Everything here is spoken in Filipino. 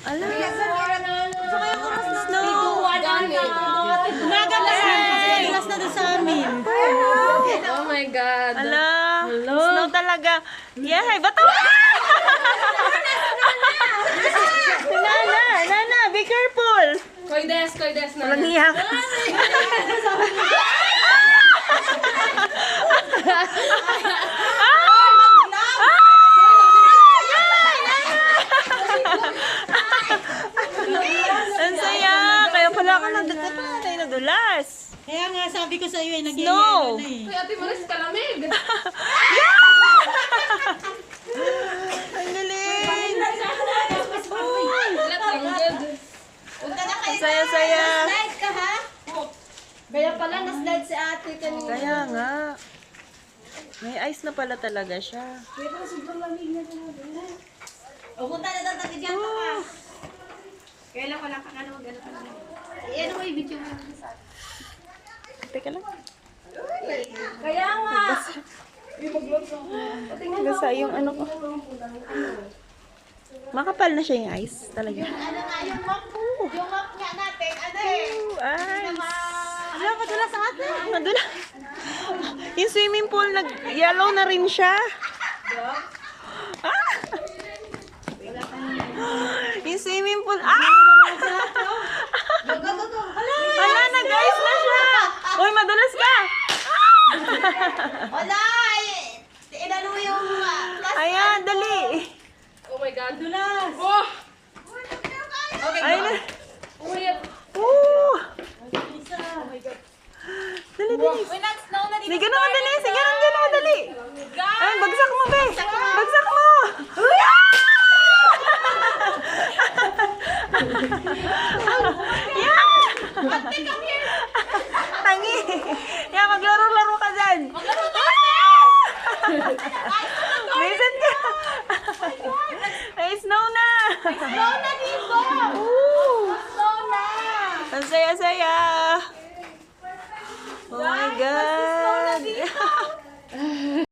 Ala. Snow. Gumaganda na. Madulas na doon sa amin. Oh my God. Ala. Snow talaga. Yeah, bato. Nana, be careful. Koides na. Walang hiya. Ang saya. Kaya pala ka nadulas. Kaya nga sabi ko sa iyo, Snow. nagyayelo na eh. Kuya, Ate Maris, kalamig. Ang galing. Ang saya-saya. Slide ka ha? Kaya pala na-slide si ate kanina. Kaya nga. May ice na pala talaga siya. Pumunta na daw tayo dyan ka. Kailan ko lang kakano mag-ano ka na. Iyan mo yung video mo. Teka lang. Kaya nga. Basta yung ano ko. Makapal na siya yung ice. Talaga. Ano nga yung map? Yung map nga natin. Ano eh? Ice. Ano, madulas sa atin? Madula. Yung swimming pool, nag-yellow na rin siya. Ah! Yung swimming pool, Hala, nag-ice na siya. Uy, madulas ka. Wala eh. Inano mo yung plastic. Ayan, dali. Oh my God. Madulas. Oh! Ayun. Uy, Dali, dali. Snow na dito. Sige naman, dali. Sige naman, dali. Ay, bagsak mo, be. Bagsak mo. Yeah! Tangi. Yeah, maglaro-laro ka dyan. Bisan ka. Ay, snow na. Snow na dito. Ooh. Snow na. Ang saya-saya. Oh my God.